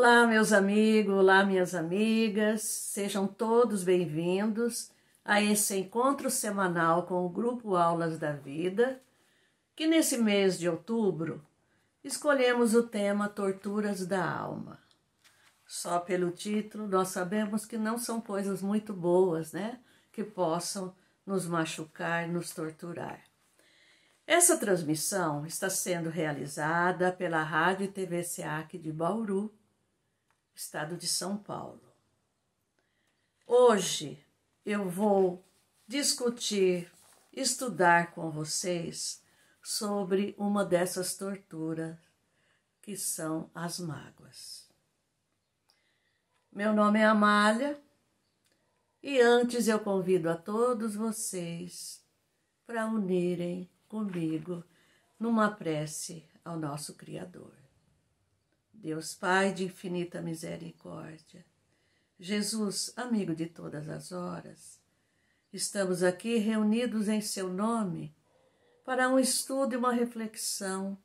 Olá, meus amigos, olá, minhas amigas, sejam todos bem-vindos a esse encontro semanal com o Grupo Aulas da Vida, que nesse mês de outubro escolhemos o tema Torturas da Alma. Só pelo título nós sabemos que não são coisas muito boas, né? Que possam nos machucar, nos torturar. Essa transmissão está sendo realizada pela Rádio e TV SEAC de Bauru, estado de São Paulo. Hoje eu vou discutir, estudar com vocês sobre uma dessas torturas que são as mágoas. Meu nome é Amália e antes eu convido a todos vocês para unirem comigo numa prece ao nosso Criador. Deus Pai de infinita misericórdia, Jesus, amigo de todas as horas, estamos aqui reunidos em seu nome para um estudo e uma reflexão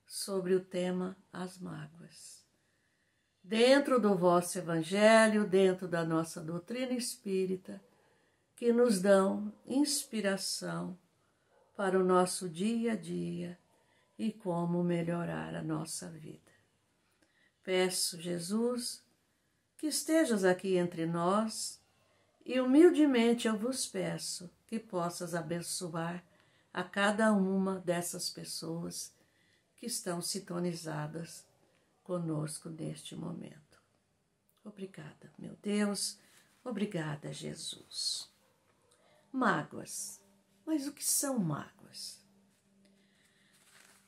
sobre o tema as mágoas. Dentro do vosso Evangelho, dentro da nossa doutrina espírita, que nos dão inspiração para o nosso dia a dia e como melhorar a nossa vida. Peço, Jesus, que estejas aqui entre nós e humildemente eu vos peço que possas abençoar a cada uma dessas pessoas que estão sintonizadas conosco neste momento. Obrigada, meu Deus, obrigada, Jesus. Mágoas. Mas o que são mágoas?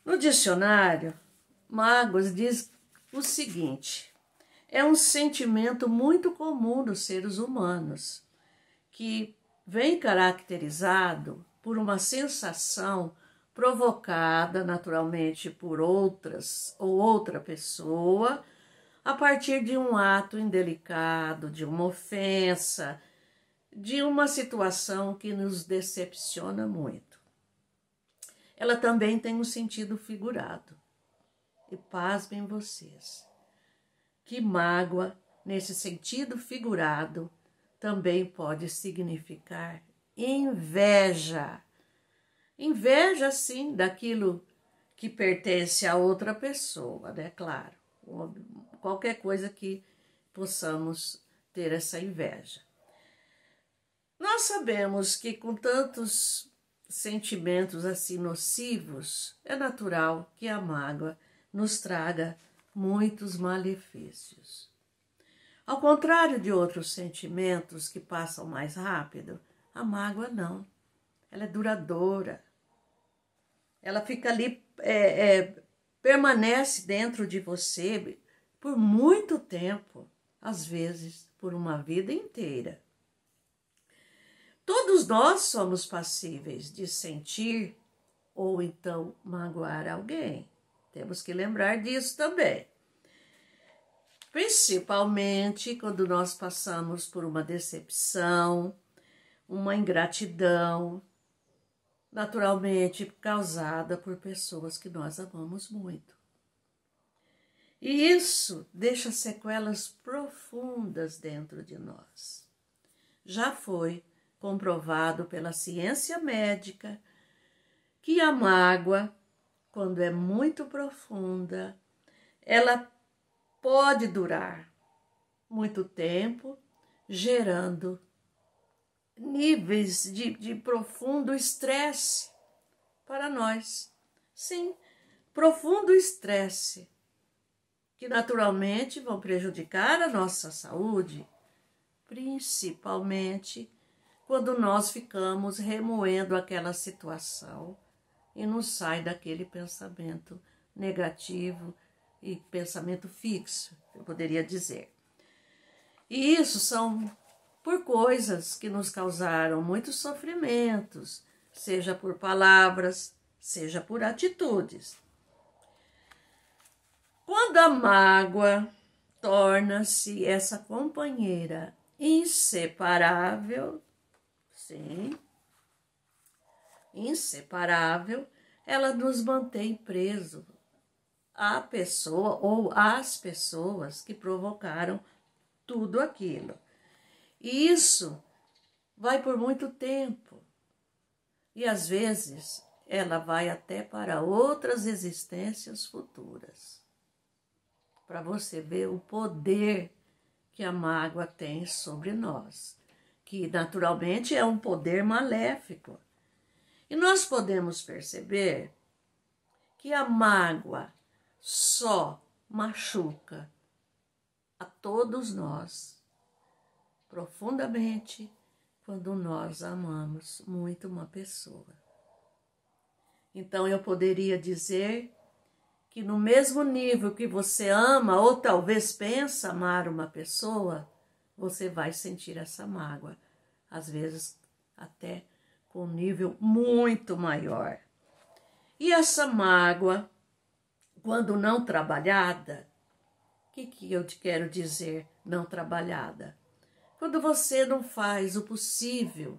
No dicionário, mágoas diz o seguinte: é um sentimento muito comum dos seres humanos, que vem caracterizado por uma sensação provocada naturalmente por outras ou outra pessoa, a partir de um ato indelicado, de uma ofensa, de uma situação que nos decepciona muito. Ela também tem um sentido figurado. E pasmem vocês, que mágoa, nesse sentido figurado, também pode significar inveja. Inveja, sim, daquilo que pertence a outra pessoa, né? Claro, qualquer coisa que possamos ter essa inveja. Nós sabemos que com tantos sentimentos assim nocivos, é natural que a mágoa nos traga muitos malefícios. Ao contrário de outros sentimentos que passam mais rápido, a mágoa não. Ela é duradoura. Ela fica ali, permanece dentro de você por muito tempo, às vezes por uma vida inteira. Todos nós somos passíveis de sentir ou então magoar alguém. Temos que lembrar disso também. Principalmente quando nós passamos por uma decepção, uma ingratidão, naturalmente causada por pessoas que nós amamos muito. E isso deixa sequelas profundas dentro de nós. Já foi comprovado pela ciência médica que a mágoa, quando é muito profunda, ela pode durar muito tempo, gerando níveis de profundo estresse para nós. Sim, profundo estresse, que naturalmente vão prejudicar a nossa saúde, principalmente quando nós ficamos remoendo aquela situação e não sai daquele pensamento negativo e pensamento fixo, eu poderia dizer. E isso são por coisas que nos causaram muitos sofrimentos, seja por palavras, seja por atitudes. Quando a mágoa torna-se essa companheira inseparável, sim, inseparável, ela nos mantém preso a pessoa ou as pessoas que provocaram tudo aquilo. E isso vai por muito tempo. E às vezes ela vai até para outras existências futuras. Para você ver o poder que a mágoa tem sobre nós, que naturalmente é um poder maléfico. E nós podemos perceber que a mágoa só machuca a todos nós profundamente quando nós amamos muito uma pessoa. Então eu poderia dizer que no mesmo nível que você ama ou talvez pensa amar uma pessoa, você vai sentir essa mágoa, às vezes até com um nível muito maior. E essa mágoa, quando não trabalhada, o que eu te quero dizer não trabalhada? Quando você não faz o possível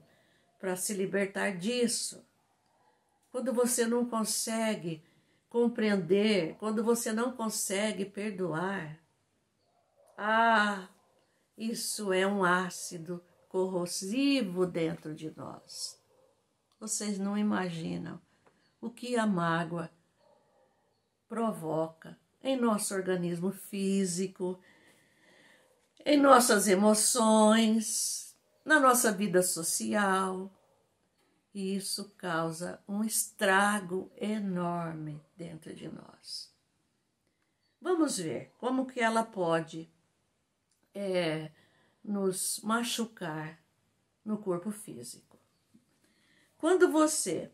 para se libertar disso, quando você não consegue compreender, quando você não consegue perdoar, isso é um ácido corrosivo dentro de nós. Vocês não imaginam o que a mágoa provoca em nosso organismo físico, em nossas emoções, na nossa vida social. E isso causa um estrago enorme dentro de nós. Vamos ver como que ela pode nos machucar no corpo físico. Quando você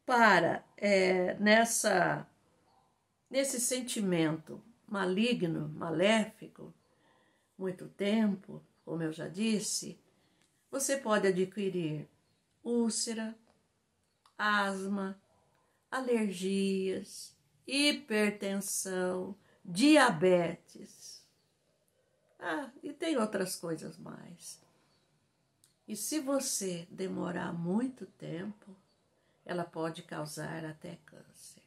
para nesse sentimento maligno, maléfico, muito tempo, como eu já disse, você pode adquirir úlcera, asma, alergias, hipertensão, diabetes. E tem outras coisas mais. E se você demorar muito tempo, ela pode causar até câncer.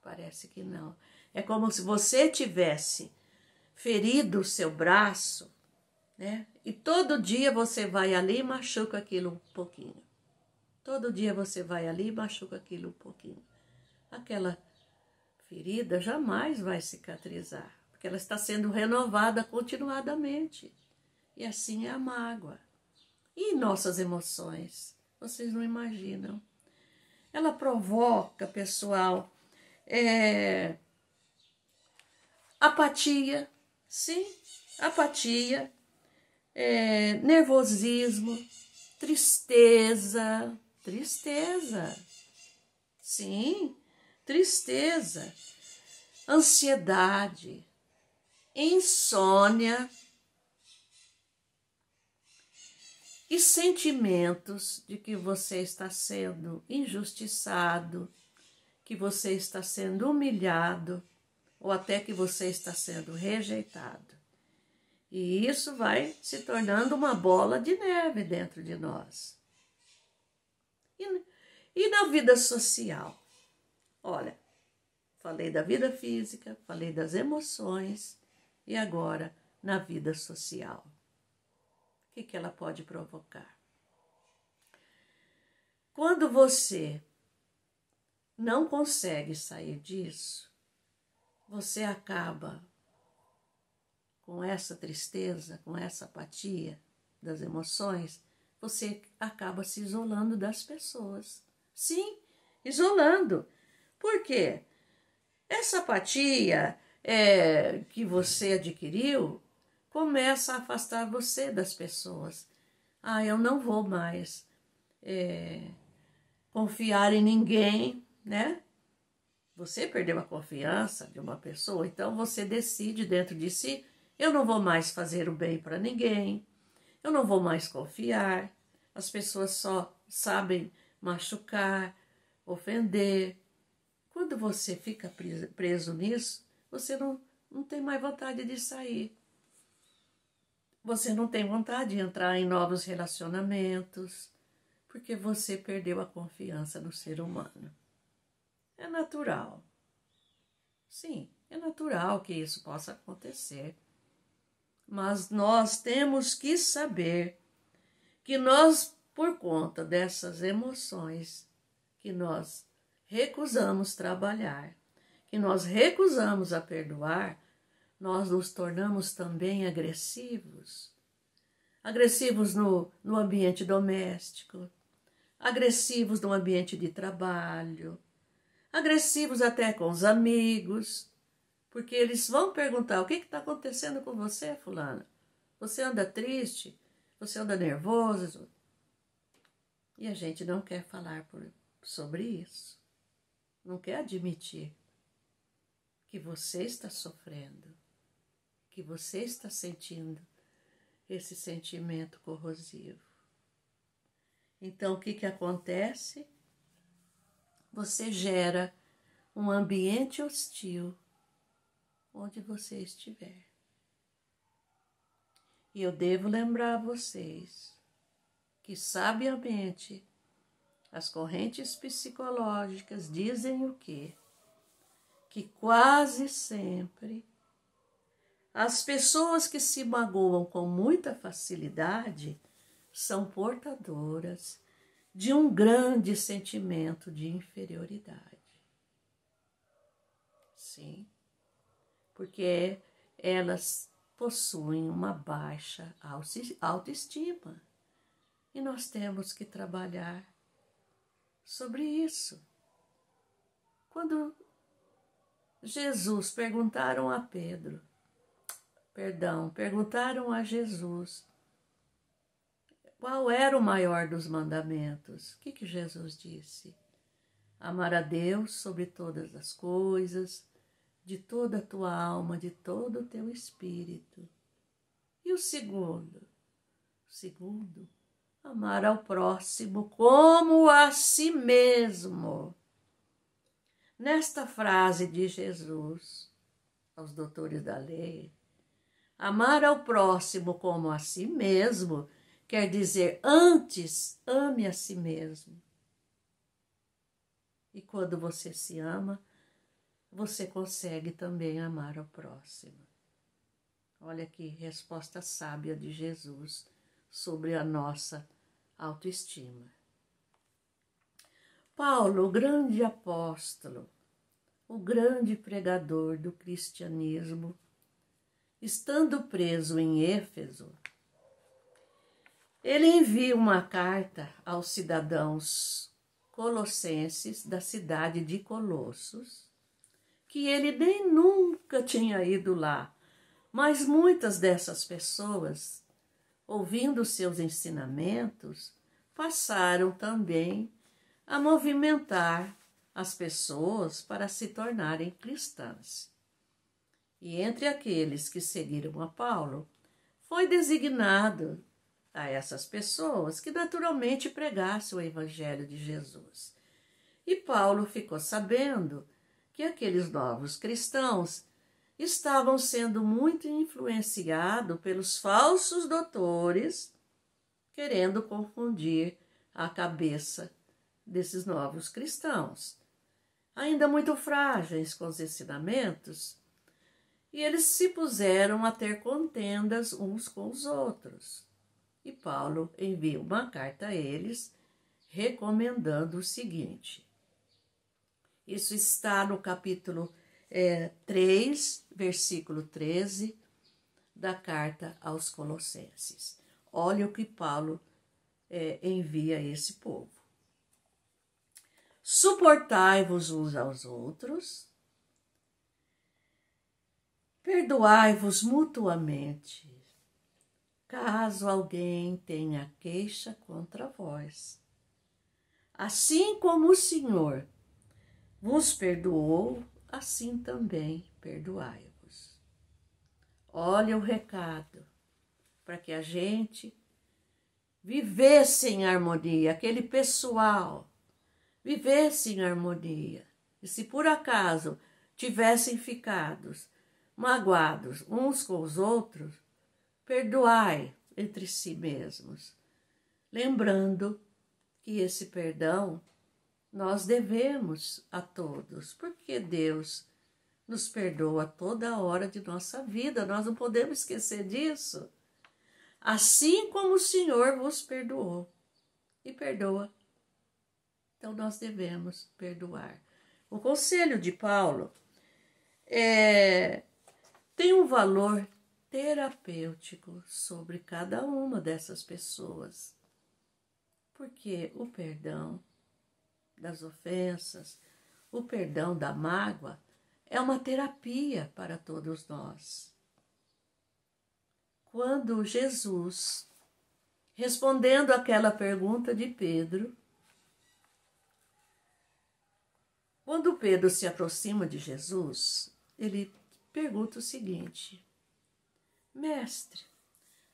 Parece que não. É como se você tivesse ferido o seu braço, né? E todo dia você vai ali e machuca aquilo um pouquinho. Todo dia você vai ali e machuca aquilo um pouquinho. Aquela ferida jamais vai cicatrizar, porque ela está sendo renovada continuadamente. E assim é a mágoa. E nossas emoções, vocês não imaginam. Ela provoca, pessoal, apatia, sim, apatia, nervosismo, tristeza, sim, tristeza, ansiedade, insônia e sentimentos de que você está sendo injustiçado, que você está sendo humilhado ou até que você está sendo rejeitado. E isso vai se tornando uma bola de neve dentro de nós. E na vida social? Olha, falei da vida física, falei das emoções e agora na vida social. O que ela pode provocar? Quando você não consegue sair disso, você acaba com essa tristeza, com essa apatia das emoções, você acaba se isolando das pessoas. Sim, isolando. Por quê? Essa apatia que você adquiriu começa a afastar você das pessoas. Eu não vou mais confiar em ninguém, né? Você perdeu a confiança de uma pessoa, então você decide dentro de si, eu não vou mais fazer o bem para ninguém, eu não vou mais confiar, as pessoas só sabem machucar, ofender. Quando você fica preso nisso, você não tem mais vontade de sair. Você não tem vontade de entrar em novos relacionamentos, porque você perdeu a confiança no ser humano. É natural. Sim, é natural que isso possa acontecer. Mas nós temos que saber que nós, por conta dessas emoções, que nós recusamos trabalhar, que nós recusamos a perdoar, nós nos tornamos também agressivos. Agressivos no ambiente doméstico, agressivos no ambiente de trabalho, agressivos até com os amigos, porque eles vão perguntar: o que está acontecendo com você, fulana? Você anda triste? Você anda nervoso? E a gente não quer falar sobre isso, não quer admitir que você está sofrendo, que você está sentindo esse sentimento corrosivo. Então, o que acontece? Você gera um ambiente hostil onde você estiver. E eu devo lembrar a vocês que, sabiamente, as correntes psicológicas dizem o quê? Que quase sempre as pessoas que se magoam com muita facilidade são portadoras de um grande sentimento de inferioridade. Sim, porque elas possuem uma baixa autoestima. E nós temos que trabalhar sobre isso. Quando perguntaram a Jesus qual era o maior dos mandamentos. O que Jesus disse? Amar a Deus sobre todas as coisas, de toda a tua alma, de todo o teu espírito. E o segundo? Amar ao próximo como a si mesmo. Nesta frase de Jesus aos doutores da lei, amar ao próximo como a si mesmo quer dizer, antes, ame a si mesmo. E quando você se ama, você consegue também amar ao próximo. Olha que resposta sábia de Jesus sobre a nossa autoestima. Paulo, o grande apóstolo, o grande pregador do cristianismo, estando preso em Éfeso, ele envia uma carta aos cidadãos colossenses da cidade de Colossos, que ele nem nunca tinha ido lá, mas muitas dessas pessoas, ouvindo seus ensinamentos, passaram também a movimentar as pessoas para se tornarem cristãs. E entre aqueles que seguiram a Paulo, foi designado a essas pessoas que naturalmente pregassem o Evangelho de Jesus. E Paulo ficou sabendo que aqueles novos cristãos estavam sendo muito influenciados pelos falsos doutores, querendo confundir a cabeça desses novos cristãos, ainda muito frágeis com os ensinamentos, e eles se puseram a ter contendas uns com os outros. E Paulo envia uma carta a eles, recomendando o seguinte. Isso está no capítulo 3, versículo 13, da carta aos Colossenses. Olha o que Paulo envia a esse povo. Suportai-vos uns aos outros, perdoai-vos mutuamente, caso alguém tenha queixa contra vós. Assim como o Senhor vos perdoou, assim também perdoai-vos. Olha o recado, para que a gente vivesse em harmonia, aquele pessoal vivesse em harmonia. E se por acaso tivessem ficado magoados uns com os outros, perdoai entre si mesmos, lembrando que esse perdão nós devemos a todos, porque Deus nos perdoa toda hora de nossa vida. Nós não podemos esquecer disso. Assim como o Senhor vos perdoou e perdoa. Então nós devemos perdoar. O conselho de Paulo tem um valor terapêutico sobre cada uma dessas pessoas. Porque o perdão das ofensas, o perdão da mágoa, é uma terapia para todos nós. Quando Jesus, respondendo àquela pergunta de Pedro, quando Pedro se aproxima de Jesus, ele pergunta o seguinte: Mestre,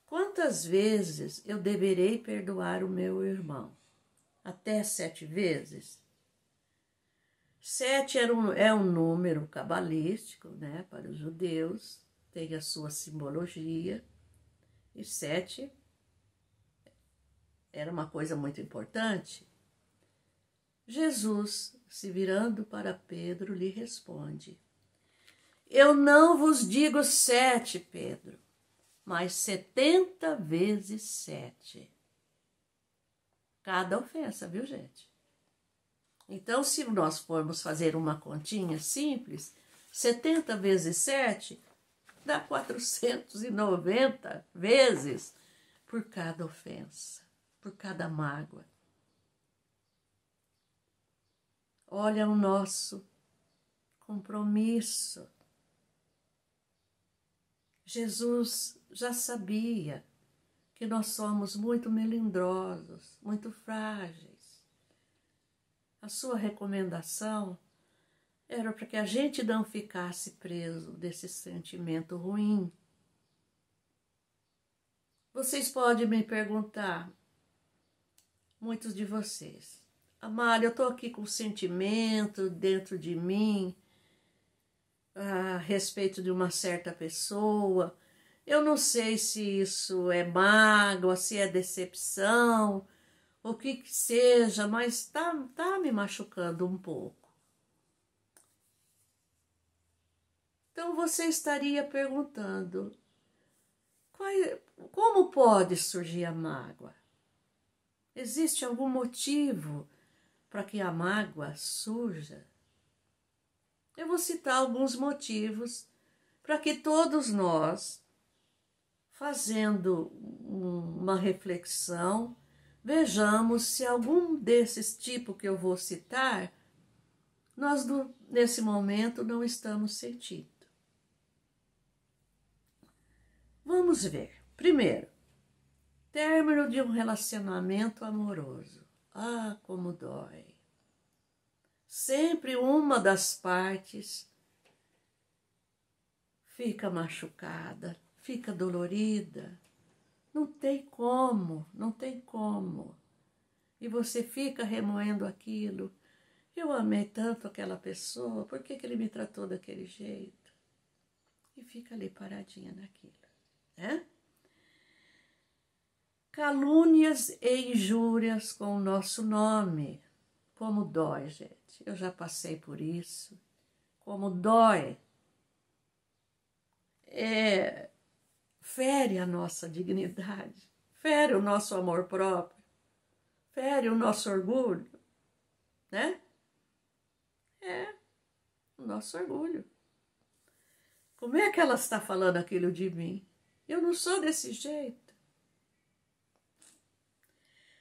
quantas vezes eu deverei perdoar o meu irmão? Até 7 vezes? 7 é um número cabalístico, né, para os judeus, tem a sua simbologia, e 7 era uma coisa muito importante. Jesus, se virando para Pedro, lhe responde: Eu não vos digo 7, Pedro, mas 70 vezes 7. Cada ofensa, viu, gente? Então, se nós formos fazer uma continha simples, 70 vezes 7 dá 490 vezes por cada ofensa, por cada mágoa. Olha o nosso compromisso. Jesus já sabia que nós somos muito melindrosos, muito frágeis. A sua recomendação era para que a gente não ficasse preso desse sentimento ruim. Vocês podem me perguntar, muitos de vocês: Amália, eu estou aqui com um sentimento dentro de mim a respeito de uma certa pessoa. Eu não sei se isso é mágoa, se é decepção, o que seja, mas tá me machucando um pouco. Então você estaria perguntando, como pode surgir a mágoa? Existe algum motivo para que a mágoa surja? Eu vou citar alguns motivos para que todos nós, fazendo uma reflexão, vejamos se algum desses tipos que eu vou citar, nós nesse momento não estamos sentindo. Vamos ver. Primeiro, término de um relacionamento amoroso. Ah, como dói. Sempre uma das partes fica machucada, fica dolorida. Não tem como, não tem como. E você fica remoendo aquilo. Eu amei tanto aquela pessoa, por que ele me tratou daquele jeito? E fica ali paradinha naquilo, né? Calúnias e injúrias com o nosso nome. Como dói, gente. Eu já passei por isso. Como dói. Fere a nossa dignidade, fere o nosso amor próprio, fere o nosso orgulho, né? O nosso orgulho. Como é que ela está falando aquilo de mim? Eu não sou desse jeito.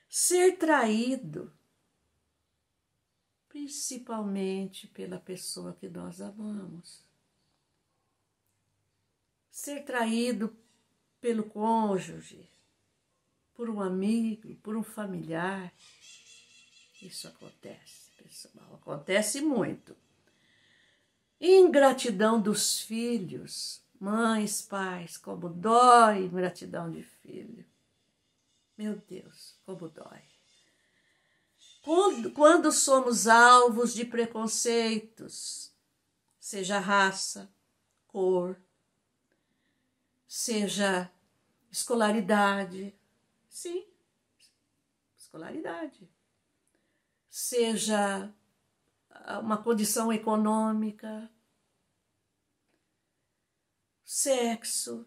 Ser traído, principalmente pela pessoa que nós amamos. Ser traído pelo cônjuge, por um amigo, por um familiar. Isso acontece, pessoal, acontece muito. Ingratidão dos filhos, mães, pais, como dói ingratidão de filho. Meu Deus, como dói. Quando somos alvos de preconceitos, seja raça, cor, seja escolaridade, sim, escolaridade, seja uma condição econômica, sexo,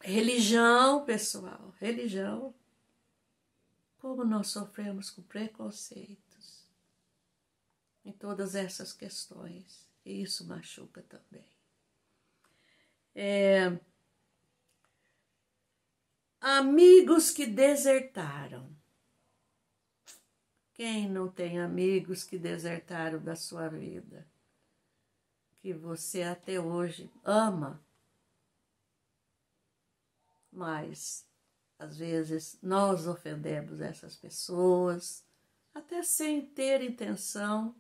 religião, pessoal, religião. Como nós sofremos com preconceitos em todas essas questões, e isso machuca também. Amigos que desertaram. Quem não tem amigos que desertaram da sua vida? Que você até hoje ama, mas às vezes nós ofendemos essas pessoas, até sem ter intenção,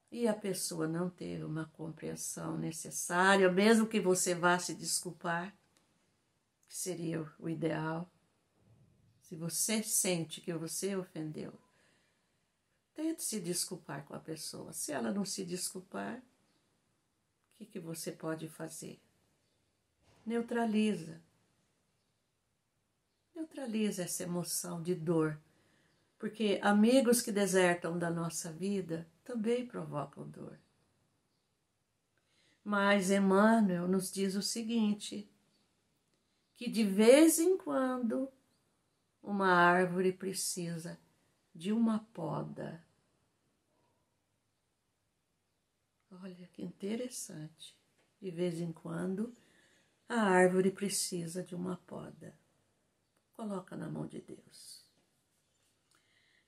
e a pessoa não teve uma compreensão necessária, mesmo que você vá se desculpar, que seria o ideal. Se você sente que você ofendeu, tente se desculpar com a pessoa. Se ela não se desculpar, o que você pode fazer? Neutraliza. Neutraliza essa emoção de dor, porque amigos que desertam da nossa vida também provocam dor. Mas Emmanuel nos diz o seguinte, que de vez em quando uma árvore precisa de uma poda. Olha que interessante. De vez em quando a árvore precisa de uma poda. Coloca na mão de Deus.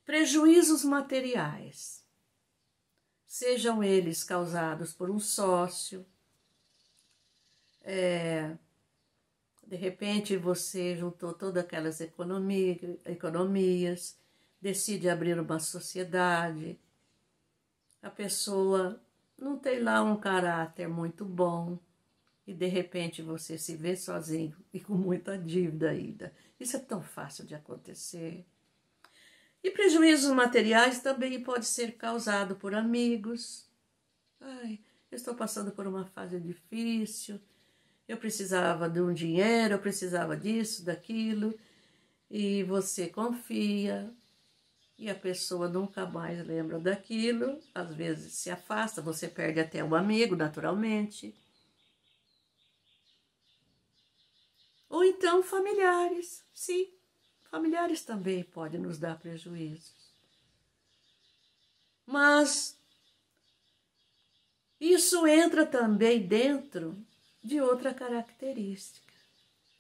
Prejuízos materiais, sejam eles causados por um sócio, de repente você juntou todas aquelas economias, decide abrir uma sociedade, a pessoa não tem lá um caráter muito bom, e de repente você se vê sozinho e com muita dívida ainda. Isso é tão fácil de acontecer. E prejuízos materiais também pode ser causado por amigos. Ai, eu estou passando por uma fase difícil, eu precisava de um dinheiro, eu precisava disso, daquilo, e você confia, e a pessoa nunca mais lembra daquilo, às vezes se afasta, você perde até um amigo, naturalmente. Ou então familiares, sim, familiares também podem nos dar prejuízos. Mas isso entra também dentro de outra característica,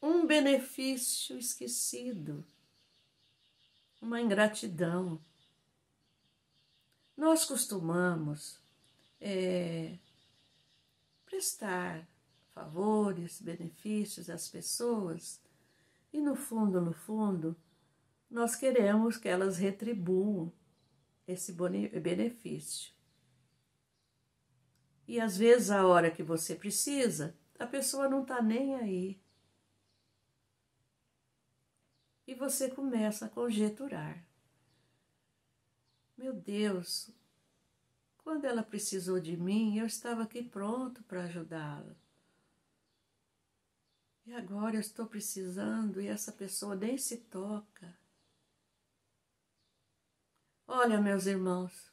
um benefício esquecido, uma ingratidão. Nós costumamos prestar favores, benefícios às pessoas e no fundo, nós queremos que elas retribuam esse benefício. E às vezes a hora que você precisa, a pessoa não está nem aí. E você começa a conjeturar. Meu Deus, quando ela precisou de mim, eu estava aqui pronto para ajudá-la. E agora eu estou precisando e essa pessoa nem se toca. Olha, meus irmãos,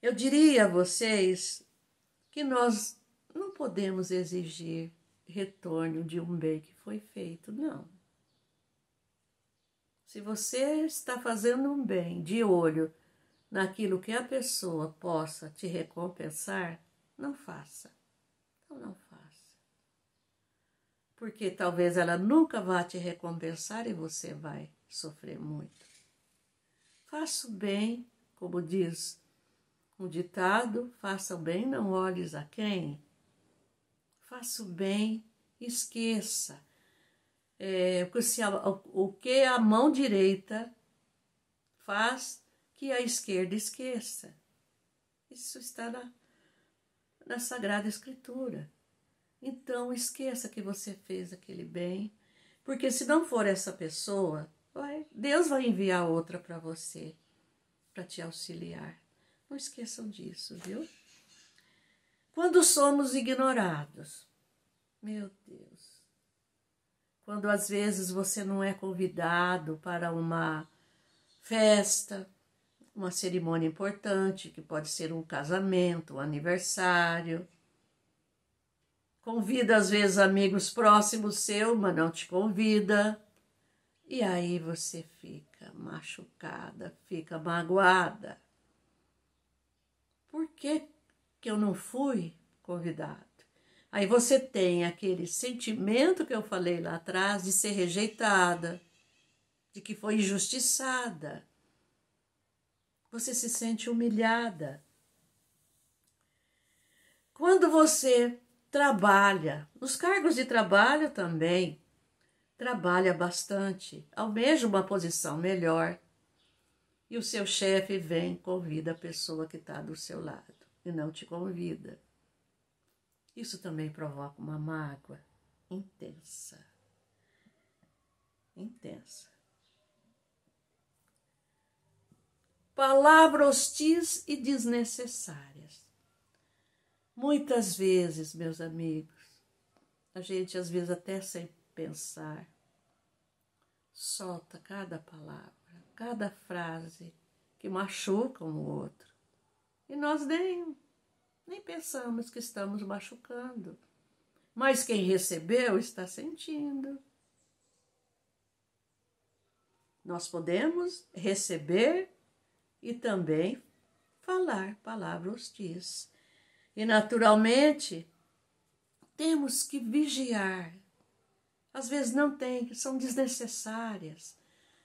eu diria a vocês que nós não podemos exigir retorno de um bem que foi feito, não. Se você está fazendo um bem de olho naquilo que a pessoa possa te recompensar, não faça. Então não faça. Porque talvez ela nunca vá te recompensar e você vai sofrer muito. Faça o bem, como diz um ditado, faça o bem, não olhes a quem. Faça o bem, esqueça. O que a mão direita faz, que a esquerda esqueça. Isso está na Sagrada Escritura. Então, esqueça que você fez aquele bem, porque se não for essa pessoa, Deus vai enviar outra para você, para te auxiliar. Não esqueçam disso, viu? Quando somos ignorados, meu Deus, quando às vezes você não é convidado para uma festa, uma cerimônia importante, que pode ser um casamento, um aniversário. Convida às vezes amigos próximos seu, mas não te convida. E aí você fica machucada, fica magoada. Por que que eu não fui convidado? Aí você tem aquele sentimento que eu falei lá atrás de ser rejeitada, de que foi injustiçada. Você se sente humilhada. Quando você trabalha, nos cargos de trabalho também, trabalha bastante, almeja uma posição melhor, e o seu chefe vem e convida a pessoa que está do seu lado e não te convida. Isso também provoca uma mágoa intensa. Intensa. Palavras hostis e desnecessárias. Muitas vezes, meus amigos, a gente às vezes até sem pensar, solta cada palavra, cada frase que machuca um o outro. E nós nem pensamos que estamos machucando. Mas quem recebeu está sentindo. Nós podemos receber e também falar palavras hostis. E naturalmente temos que vigiar. Às vezes não tem, são desnecessárias.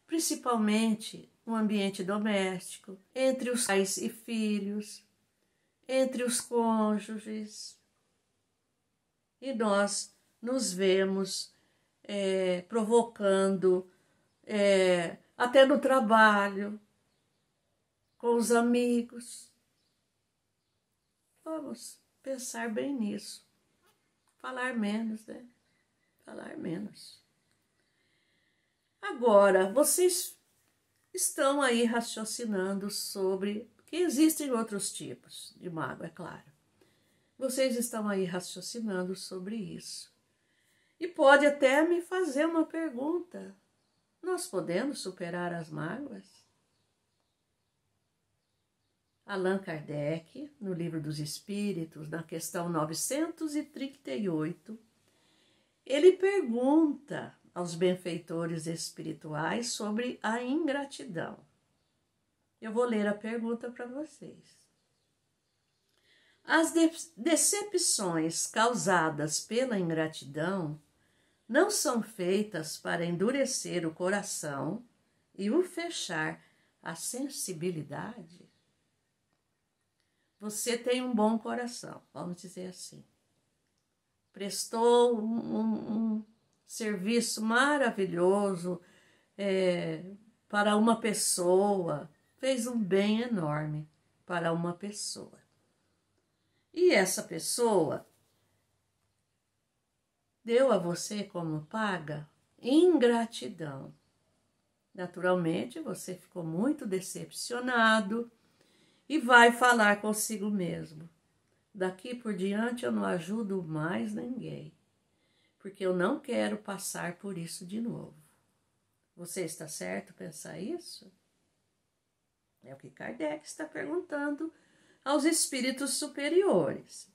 Principalmente no ambiente doméstico, entre os pais e filhos, entre os cônjuges. E nós nos vemos provocando até no trabalho, com os amigos. Vamos pensar bem nisso. Falar menos, né? Falar menos. Agora, vocês estão aí raciocinando sobre que existem outros tipos de mágoa, é claro. Vocês estão aí raciocinando sobre isso. E pode até me fazer uma pergunta. Nós podemos superar as mágoas? Allan Kardec, no Livro dos Espíritos, na questão 938, ele pergunta aos benfeitores espirituais sobre a ingratidão. Eu vou ler a pergunta para vocês. As decepções causadas pela ingratidão não são feitas para endurecer o coração e o fechar à sensibilidade? Você tem um bom coração, vamos dizer assim. Prestou um serviço maravilhoso para uma pessoa, fez um bem enorme para uma pessoa. E essa pessoa deu a você como paga ingratidão. Naturalmente, você ficou muito decepcionado e vai falar consigo mesmo. Daqui por diante eu não ajudo mais ninguém, porque eu não quero passar por isso de novo. Você está certo pensar isso? É o que Kardec está perguntando aos espíritos superiores.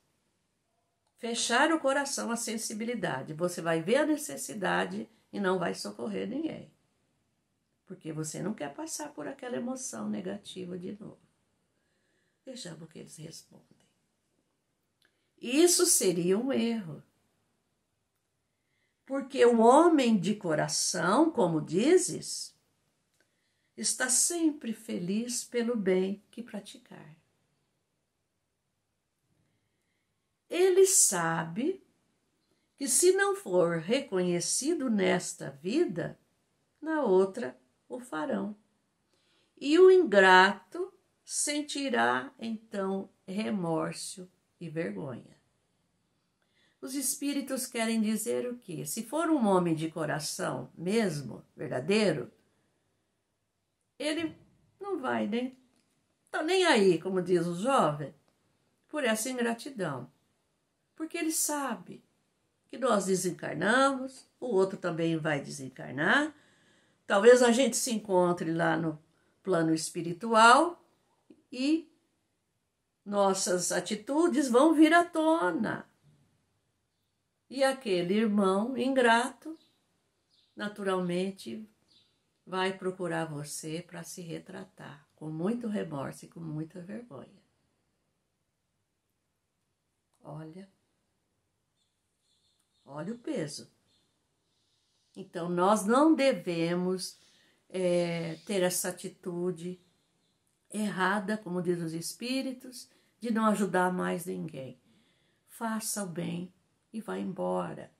Fechar o coração à sensibilidade. Você vai ver a necessidade e não vai socorrer ninguém, porque você não quer passar por aquela emoção negativa de novo. Vejamos o que eles respondem. Isso seria um erro. Porque o homem de coração, como dizes, está sempre feliz pelo bem que praticar. Ele sabe que se não for reconhecido nesta vida, na outra o farão. E o ingrato sentirá então remorso e vergonha. Os espíritos querem dizer o quê? Se for um homem de coração mesmo, verdadeiro, ele não vai nem aí, como diz o jovem, por essa ingratidão. Porque ele sabe que nós desencarnamos, o outro também vai desencarnar. Talvez a gente se encontre lá no plano espiritual e nossas atitudes vão vir à tona. E aquele irmão ingrato, naturalmente, vai procurar você para se retratar, com muito remorso e com muita vergonha. Olha o peso. Então, nós não devemos ter essa atitude errada, como diz os espíritos, de não ajudar mais ninguém. Faça o bem e vá embora.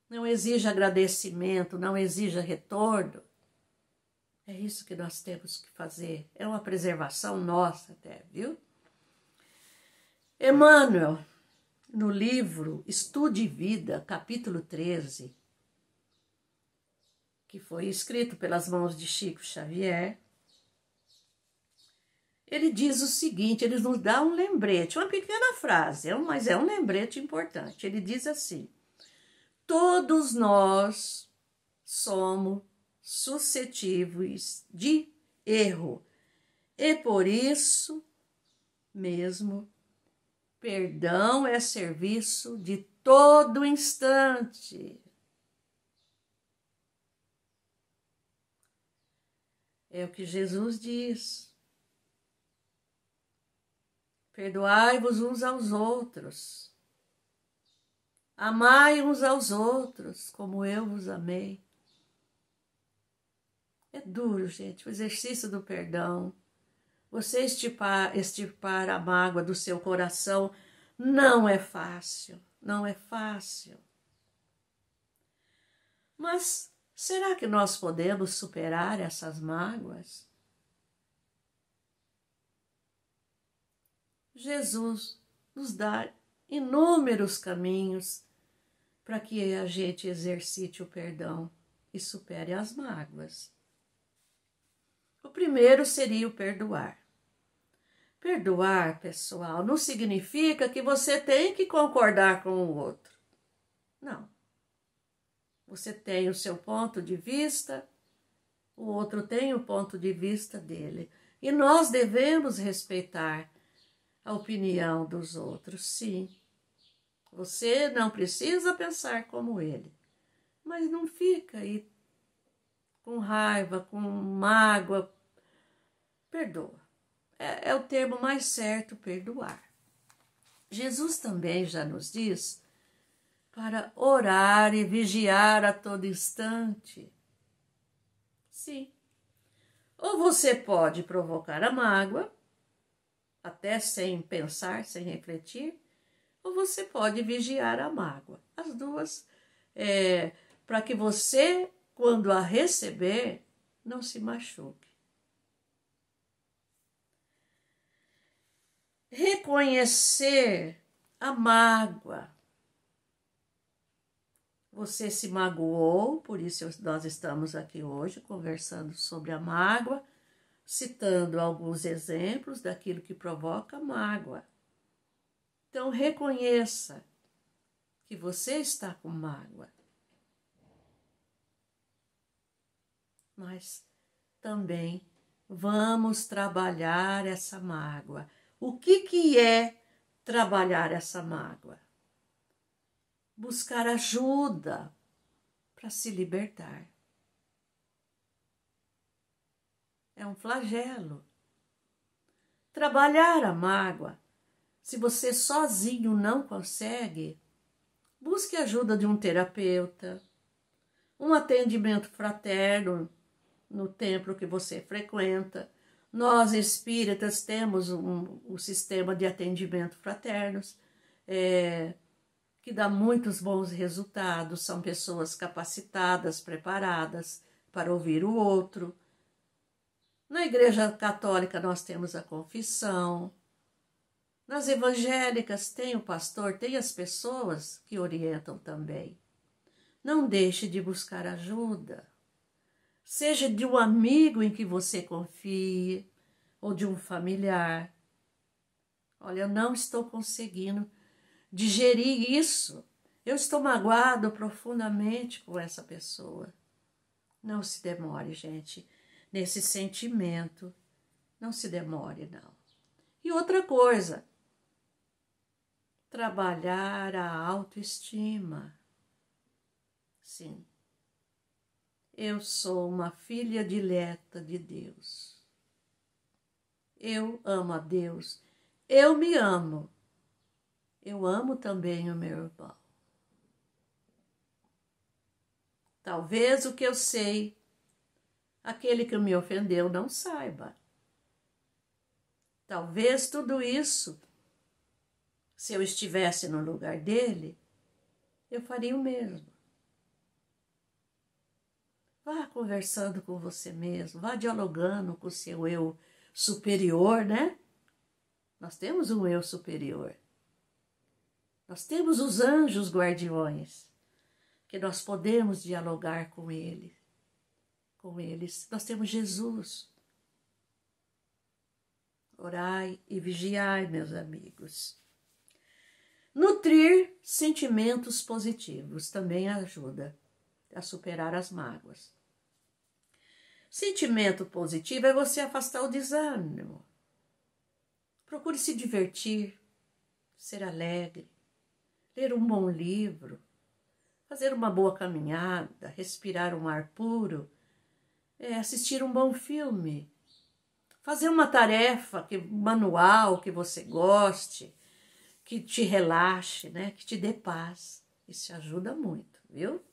Não exija agradecimento, não exija retorno. É isso que nós temos que fazer. É uma preservação nossa até, viu? Emmanuel, no livro Estude Vida, capítulo 13, que foi escrito pelas mãos de Chico Xavier, ele diz o seguinte, ele nos dá um lembrete, uma pequena frase, mas é um lembrete importante. Ele diz assim: todos nós somos suscetíveis de erro e por isso mesmo perdão é serviço de todo instante. É o que Jesus diz. Perdoai-vos uns aos outros. Amai uns aos outros, como eu vos amei. É duro, gente, o exercício do perdão. Você extirpar a mágoa do seu coração não é fácil, não é fácil. Mas será que nós podemos superar essas mágoas? Jesus nos dá inúmeros caminhos para que a gente exercite o perdão e supere as mágoas. O primeiro seria o perdoar. Perdoar, pessoal, não significa que você tem que concordar com o outro. Não. Você tem o seu ponto de vista, o outro tem o ponto de vista dele. E nós devemos respeitar a opinião dos outros, sim. Você não precisa pensar como ele, mas não fica aí com raiva, com mágoa. Perdoa. É o termo mais certo, perdoar. Jesus também já nos diz para orar e vigiar a todo instante. Sim. Ou você pode provocar a mágoa, até sem pensar, sem refletir, ou você pode vigiar a mágoa. As duas, para que você, quando a receber, não se machuque. Reconhecer a mágoa. Você se magoou, por isso nós estamos aqui hoje conversando sobre a mágoa, citando alguns exemplos daquilo que provoca mágoa. Então, reconheça que você está com mágoa. Mas também vamos trabalhar essa mágoa. O que é trabalhar essa mágoa? Buscar ajuda para se libertar. É um flagelo. Trabalhar a mágoa, se você sozinho não consegue, busque a ajuda de um terapeuta, um atendimento fraterno no templo que você frequenta. Nós, espíritas, temos um sistema de atendimento fraternos, que dá muitos bons resultados. São pessoas capacitadas, preparadas para ouvir o outro. Na Igreja Católica nós temos a confissão. Nas evangélicas tem o pastor, tem as pessoas que orientam também. Não deixe de buscar ajuda. Seja de um amigo em que você confie, ou de um familiar. Olha, eu não estou conseguindo digerir isso. Eu estou magoado profundamente com essa pessoa. Não se demore, gente, nesse sentimento Não se demore, não. E outra coisa, trabalhar a autoestima. Sim, eu sou uma filha dileta de Deus. Eu amo a Deus. Eu me amo. Eu amo também o meu irmão. Talvez o que eu sei, aquele que me ofendeu não saiba. Talvez tudo isso, se eu estivesse no lugar dele, eu faria o mesmo. Vá conversando com você mesmo, vá dialogando com o seu eu superior, né? Nós temos um eu superior. Nós temos os anjos guardiões, que nós podemos dialogar com eles. Nós temos Jesus. Orai e vigiai, meus amigos. Nutrir sentimentos positivos também ajuda a superar as mágoas. Sentimento positivo é você afastar o desânimo. Procure se divertir, ser alegre, ler um bom livro, fazer uma boa caminhada, respirar um ar puro, assistir um bom filme, fazer uma tarefa manual que você goste, que te relaxe, né? Que te dê paz. Isso ajuda muito, viu?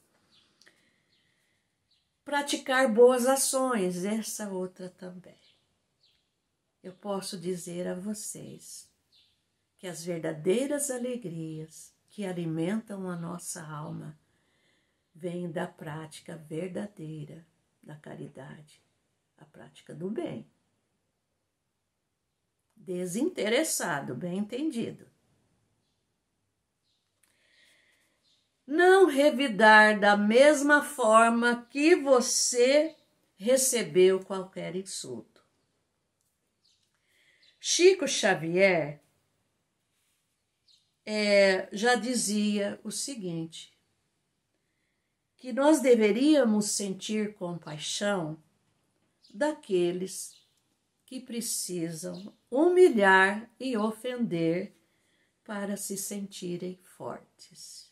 Praticar boas ações, essa outra também. Eu posso dizer a vocês que as verdadeiras alegrias que alimentam a nossa alma vêm da prática verdadeira da caridade, a prática do bem. Desinteressado, bem entendido. Não revidar da mesma forma que você recebeu qualquer insulto. Chico Xavier já dizia o seguinte, que nós deveríamos sentir compaixão daqueles que precisam humilhar e ofender para se sentirem fortes.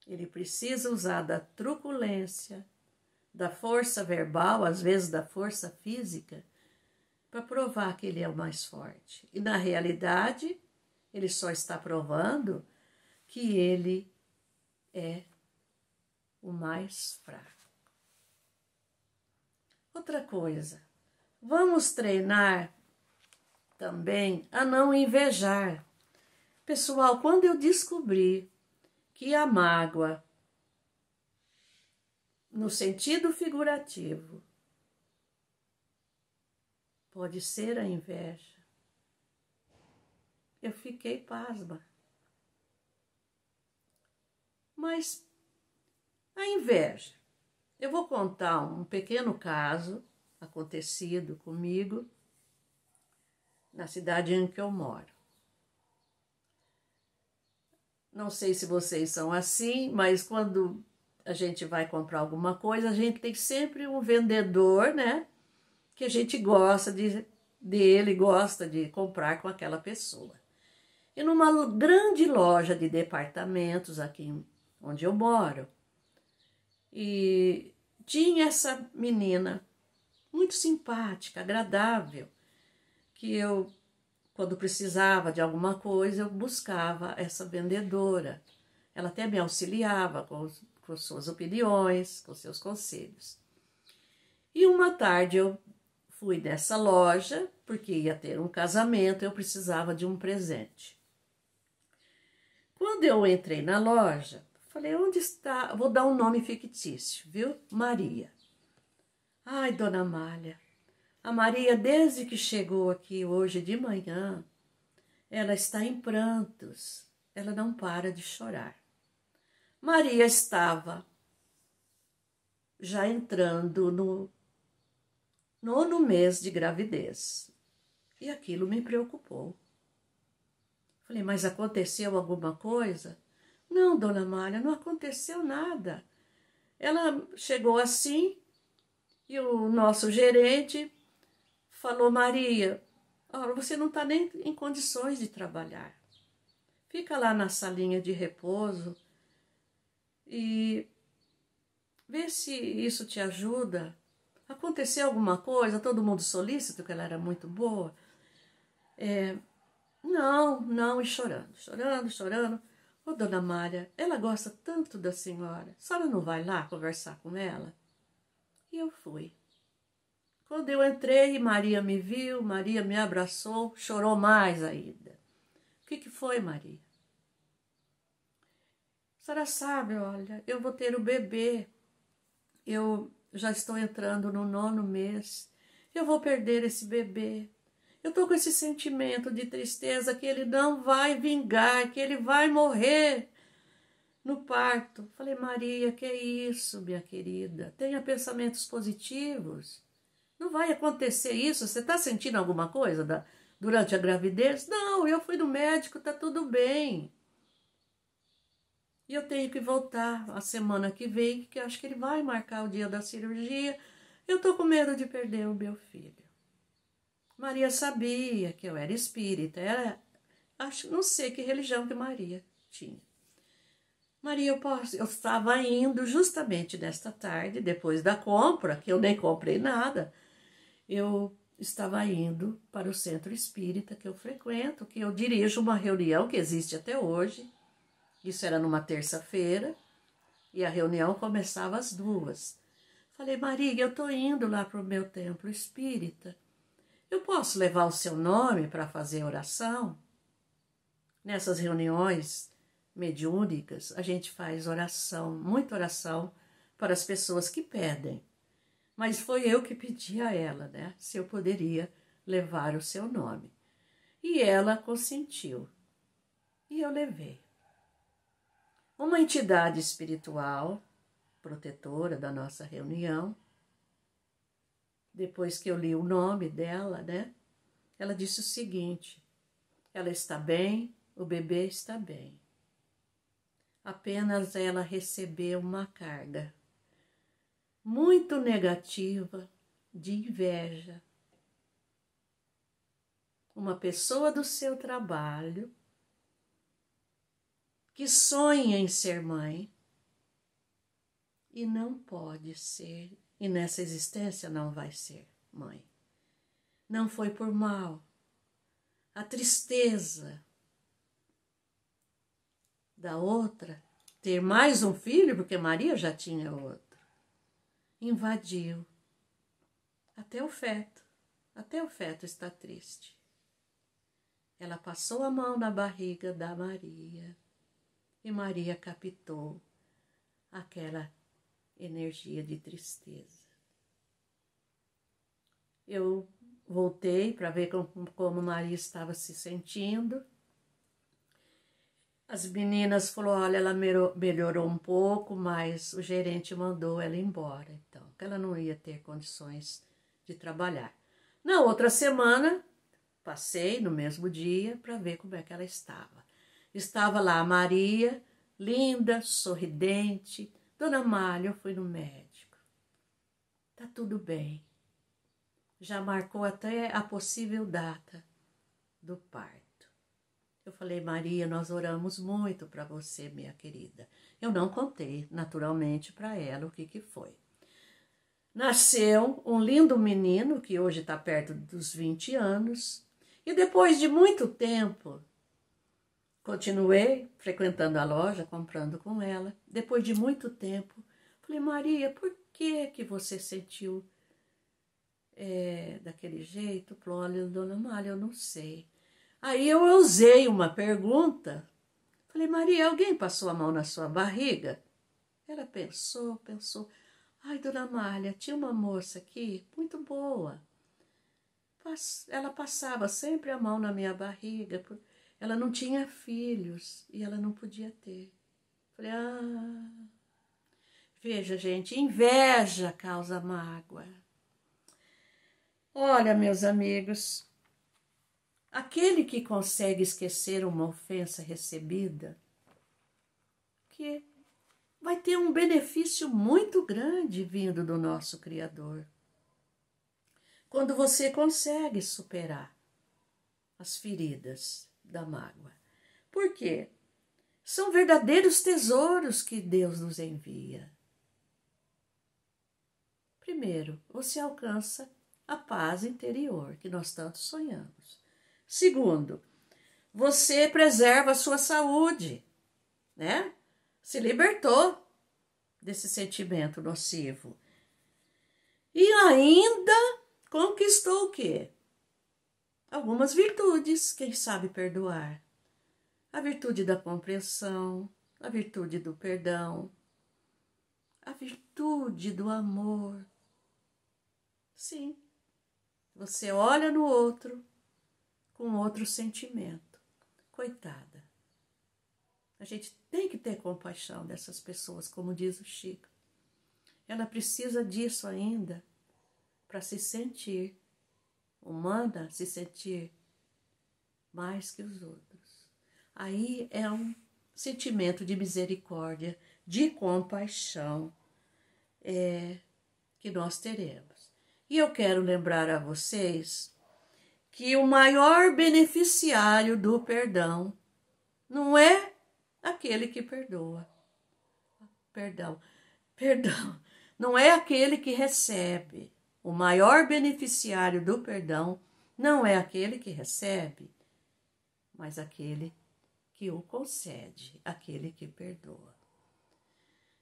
Ele precisa usar da truculência, da força verbal, às vezes da força física, para provar que ele é o mais forte. E na realidade, ele só está provando que ele é o mais fraco. Outra coisa, vamos treinar também a não invejar. Pessoal, quando eu descobri que a mágoa, no sentido figurativo, pode ser a inveja, eu fiquei pasma. Mas a inveja, eu vou contar um pequeno caso acontecido comigo na cidade em que eu moro. Não sei se vocês são assim, mas quando a gente vai comprar alguma coisa, a gente tem sempre um vendedor, né? Que a gente gosta dele, gosta de comprar com aquela pessoa. E numa grande loja de departamentos aqui onde eu moro, e tinha essa menina muito simpática, agradável, que eu, quando precisava de alguma coisa, eu buscava essa vendedora. Ela até me auxiliava com suas opiniões, com seus conselhos. E uma tarde eu fui nessa loja, porque ia ter um casamento, eu precisava de um presente. Quando eu entrei na loja, falei, onde está? Vou dar um nome fictício, viu? Maria. Ai, dona Amália, a Maria, desde que chegou aqui hoje de manhã, ela está em prantos, ela não para de chorar. Maria estava já entrando no 9º mês de gravidez e aquilo me preocupou. Falei, mas aconteceu alguma coisa? Não, dona Amália, não aconteceu nada. Ela chegou assim E o nosso gerente falou: Maria, oh, você não está nem em condições de trabalhar. Fica lá na salinha de repouso e vê se isso te ajuda. Aconteceu alguma coisa? Todo mundo solícito, que ela era muito boa. Não, e chorando. Ô, dona Mária, ela gosta tanto da senhora. A senhora não vai lá conversar com ela? E eu fui. Quando eu entrei, Maria me viu, Maria me abraçou, chorou mais ainda. O que foi, Maria? A senhora sabe, olha, eu vou ter o bebê. Eu já estou entrando no 9º mês. Eu vou perder esse bebê. Eu estou com esse sentimento de tristeza que ele não vai vingar, que ele vai morrer no parto. Falei: Maria, que é isso, minha querida? Tenha pensamentos positivos. Não vai acontecer isso. Você está sentindo alguma coisa durante a gravidez? Não, eu fui no médico, está tudo bem. E eu tenho que voltar a semana que vem, que eu acho que ele vai marcar o dia da cirurgia. Eu estou com medo de perder o meu filho. Maria sabia que eu era espírita. Não sei que religião que Maria tinha. Maria, eu estava indo justamente nesta tarde, depois da compra, que eu nem comprei nada, eu estava indo para o centro espírita que eu frequento, que eu dirijo uma reunião que existe até hoje. Isso era numa terça-feira e a reunião começava às 2h. Falei: Maria, eu estou indo lá para o meu templo espírita. Eu posso levar o seu nome para fazer oração? Nessas reuniões mediúnicas, a gente faz oração, muita oração para as pessoas que pedem. Mas foi eu que pedi a ela, né, se eu poderia levar o seu nome. E ela consentiu. E eu levei. Uma entidade espiritual, protetora da nossa reunião, depois que eu li o nome dela, né, ela disse o seguinte: ela está bem, o bebê está bem. Apenas ela recebeu uma carga muito negativa de inveja. Uma pessoa do seu trabalho que sonha em ser mãe e não pode ser, e nessa existência não vai ser mãe. Não foi por mal. A tristeza da outra ter mais um filho, porque Maria já tinha outro, invadiu até o feto. Até o feto está triste. Ela passou a mão na barriga da Maria e Maria captou aquela energia de tristeza. Eu voltei para ver como Maria estava se sentindo. As meninas falaram: olha, ela melhorou um pouco, mas o gerente mandou ela embora, então, que ela não ia ter condições de trabalhar. Na outra semana, passei no mesmo dia para ver como é que ela estava. Estava lá a Maria, linda, sorridente. Dona Mália, eu fui no médico. Tá tudo bem. Já marcou até a possível data do parto. Eu falei: Maria, nós oramos muito para você, minha querida. Eu não contei, naturalmente, para ela o que foi. Nasceu um lindo menino, que hoje está perto dos 20 anos. E depois de muito tempo, continuei frequentando a loja, comprando com ela. Depois de muito tempo, falei: Maria, por que você sentiu daquele jeito? Falou: olha, dona Mália, eu não sei. Aí eu usei uma pergunta. Falei: Maria, alguém passou a mão na sua barriga? Ela pensou. Ai, dona Mália, tinha uma moça aqui, muito boa. Ela passava sempre a mão na minha barriga. Ela não tinha filhos e ela não podia ter. Falei: veja, gente, inveja causa mágoa. Olha, meus amigos, aquele que consegue esquecer uma ofensa recebida, que vai ter um benefício muito grande vindo do nosso Criador. quando você consegue superar as feridas da mágoa. Por quê? São verdadeiros tesouros que Deus nos envia. Primeiro, você alcança a paz interior que nós tanto sonhamos. Segundo, você preserva a sua saúde, né? Se libertou desse sentimento nocivo. E ainda conquistou o quê? Algumas virtudes, quem sabe perdoar. A virtude da compreensão, a virtude do perdão, a virtude do amor. Sim, você olha no outro com outro sentimento. Coitada. A gente tem que ter compaixão dessas pessoas, como diz o Chico. Ela precisa disso ainda para se sentir humana, se sentir mais que os outros. Aí é um sentimento de misericórdia, de compaixão que nós teremos. E eu quero lembrar a vocês que o maior beneficiário do perdão não é aquele que perdoa. Perdão. Não é aquele que recebe. O maior beneficiário do perdão não é aquele que recebe, mas aquele que o concede, aquele que perdoa.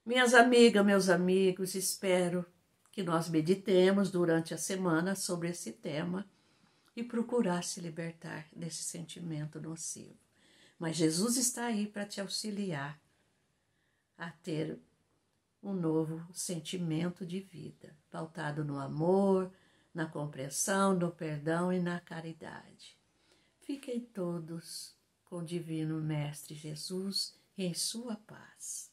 Minhas amigas, meus amigos, espero que nós meditemos durante a semana sobre esse tema e procurar se libertar desse sentimento nocivo. Mas Jesus está aí para te auxiliar a ter um novo sentimento de vida, pautado no amor, na compreensão, no perdão e na caridade. Fiquem todos com o Divino Mestre Jesus em sua paz.